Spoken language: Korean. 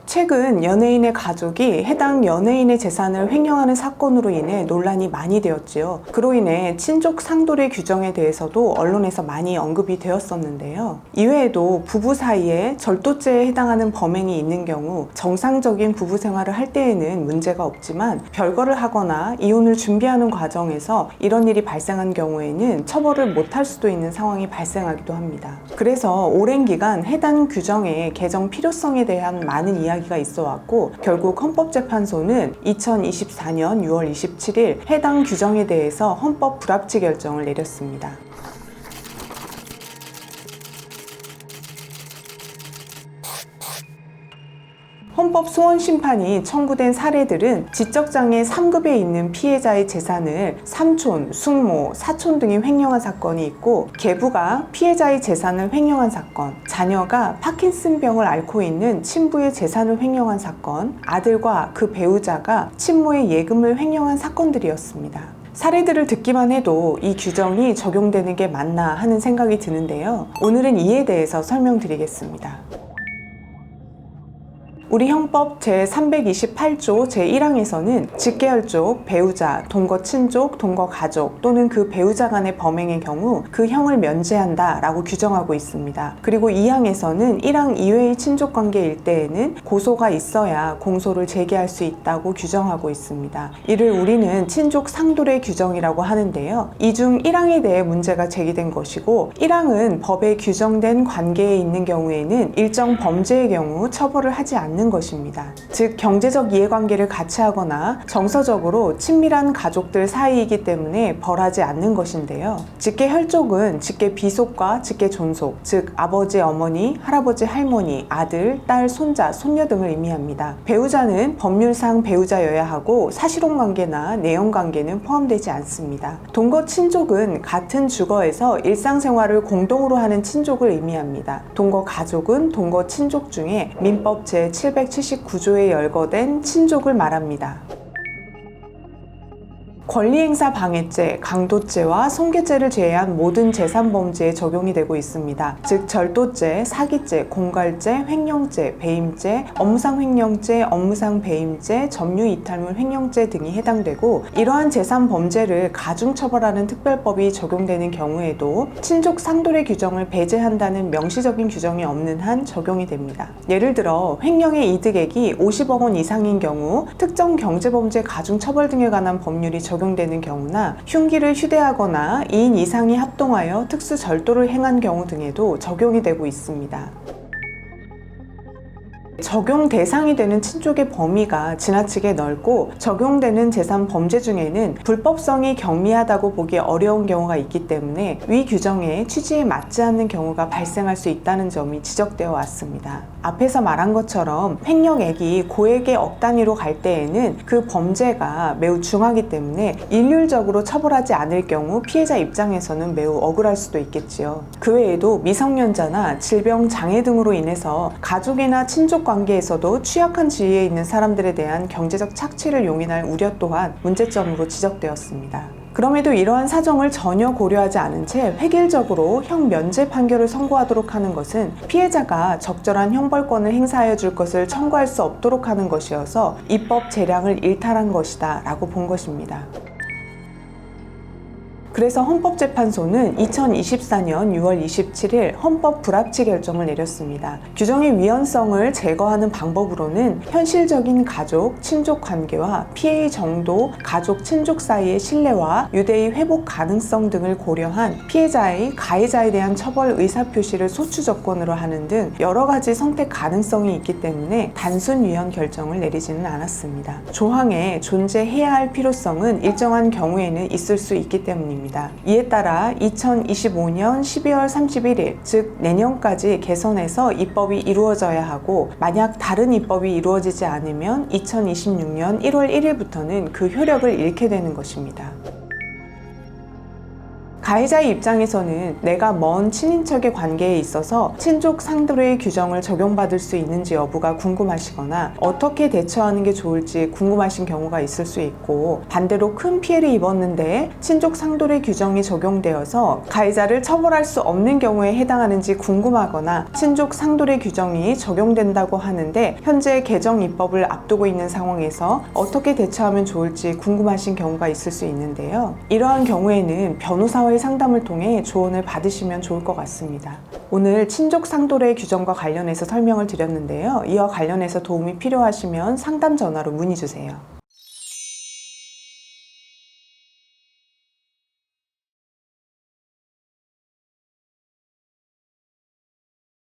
최근 연예인의 가족이 해당 연예인의 재산을 횡령하는 사건으로 인해 논란이 많이 되었지요. 그로 인해 친족 상도례 규정에 대해서도 언론에서 많이 언급이 되었었는데요. 이외에도 부부 사이에 절도죄에 해당하는 범행이 있는 경우 정상적인 부부 생활을 할 때에는 문제가 없지만 별거를 하거나 이혼을 준비하는 과정에서 이런 일이 발생한 경우에는 처벌을 못할 수도 있는 상황이 발생하기도 합니다. 그래서 오랜 기간 해당 규정의 개정 필요성에 대한 많은 이야기가 있어 왔고, 결국 헌법재판소는 2024년 6월 27일 해당 규정에 대해서 헌법 불합치 결정을 내렸습니다. 헌법 소원 심판이 청구된 사례들은 지적장애 3급에 있는 피해자의 재산을 삼촌, 숙모, 사촌 등이 횡령한 사건이 있고, 계부가 피해자의 재산을 횡령한 사건, 자녀가 파킨슨병을 앓고 있는 친부의 재산을 횡령한 사건, 아들과 그 배우자가 친모의 예금을 횡령한 사건들이었습니다. 사례들을 듣기만 해도 이 규정이 적용되는 게 맞나 하는 생각이 드는데요. 오늘은 이에 대해서 설명드리겠습니다. 우리 형법 제328조 제1항에서는 직계혈족, 배우자, 동거 친족, 동거 가족 또는 그 배우자 간의 범행의 경우 그 형을 면제한다 라고 규정하고 있습니다. 그리고 2항에서는 1항 이외의 친족관계일 때에는 고소가 있어야 공소를 제기할 수 있다고 규정하고 있습니다. 이를 우리는 친족 상도례 규정이라고 하는데요. 이 중 1항에 대해 문제가 제기된 것이고, 1항은 법에 규정된 관계에 있는 경우에는 일정 범죄의 경우 처벌을 하지 않는 것입니다. 즉, 경제적 이해관계를 같이 하거나 정서적으로 친밀한 가족들 사이이기 때문에 벌하지 않는 것인데요. 직계혈족은 직계 비속과 직계 존속, 즉 아버지, 어머니, 할아버지, 할머니, 아들, 딸, 손자, 손녀 등을 의미합니다. 배우자는 법률상 배우자여야 하고 사실혼관계나 내연관계는 포함되지 않습니다. 동거 친족은 같은 주거에서 일상생활을 공동으로 하는 친족을 의미합니다. 동거 가족은 동거 친족 중에 민법 제779조에 열거된 친족을 말합니다. 권리행사 방해죄, 강도죄와 손괴죄를 제외한 모든 재산범죄에 적용이 되고 있습니다. 즉 절도죄, 사기죄, 공갈죄, 횡령죄, 배임죄, 업무상 횡령죄, 업무상 배임죄, 점유이탈물 횡령죄 등이 해당되고, 이러한 재산범죄를 가중처벌하는 특별법이 적용되는 경우에도 친족 상도례 규정을 배제한다는 명시적인 규정이 없는 한 적용이 됩니다. 예를 들어 횡령의 이득액이 50억 원 이상인 경우 특정 경제범죄 가중처벌 등에 관한 법률이 적용되는 경우나, 흉기를 휴대하거나 2인 이상이 합동하여 특수 절도를 행한 경우 등에도 적용이 되고 있습니다. 적용 대상이 되는 친족의 범위가 지나치게 넓고, 적용되는 재산 범죄 중에는 불법성이 경미하다고 보기 어려운 경우가 있기 때문에 위 규정의 취지에 맞지 않는 경우가 발생할 수 있다는 점이 지적되어 왔습니다. 앞에서 말한 것처럼 횡령액이 고액의 억 단위로 갈 때에는 그 범죄가 매우 중하기 때문에 일률적으로 처벌하지 않을 경우 피해자 입장에서는 매우 억울할 수도 있겠지요. 그 외에도 미성년자나 질병, 장애 등으로 인해서 가족이나 친족 관계에서도 취약한 지위에 있는 사람들에 대한 경제적 착취를 용인할 우려 또한 문제점으로 지적되었습니다. 그럼에도 이러한 사정을 전혀 고려하지 않은 채 획일적으로 형 면제 판결을 선고하도록 하는 것은 피해자가 적절한 형벌권을 행사하여 줄 것을 청구할 수 없도록 하는 것이어서 입법 재량을 일탈한 것이다 라고 본 것입니다. 그래서 헌법재판소는 2024년 6월 27일 헌법 불합치 결정을 내렸습니다. 규정의 위헌성을 제거하는 방법으로는 현실적인 가족, 친족 관계와 피해의 정도, 가족, 친족 사이의 신뢰와 유대의 회복 가능성 등을 고려한 피해자의 가해자에 대한 처벌 의사표시를 소추 조건으로 하는 등 여러 가지 선택 가능성이 있기 때문에 단순 위헌 결정을 내리지는 않았습니다. 조항에 존재해야 할 필요성은 일정한 경우에는 있을 수 있기 때문입니다. 이에 따라 2025년 12월 31일, 즉 내년까지 개선해서 입법이 이루어져야 하고, 만약 다른 입법이 이루어지지 않으면 2026년 1월 1일부터는 그 효력을 잃게 되는 것입니다. 가해자의 입장에서는 내가 먼 친인척의 관계에 있어서 친족 상돌의 규정을 적용받을 수 있는지 여부가 궁금하시거나 어떻게 대처하는 게 좋을지 궁금하신 경우가 있을 수 있고, 반대로 큰 피해를 입었는데 친족 상돌의 규정이 적용되어서 가해자를 처벌할 수 없는 경우에 해당하는지 궁금하거나 친족 상돌의 규정이 적용된다고 하는데 현재 개정 입법을 앞두고 있는 상황에서 어떻게 대처하면 좋을지 궁금하신 경우가 있을 수 있는데요. 이러한 경우에는 변호사와의 상담을 통해 조언을 받으시면 좋을 것 같습니다. 오늘 친족 상돌의 규정과 관련해서 설명을 드렸는데요. 이와 관련해서 도움이 필요하시면 상담 전화로 문의 주세요.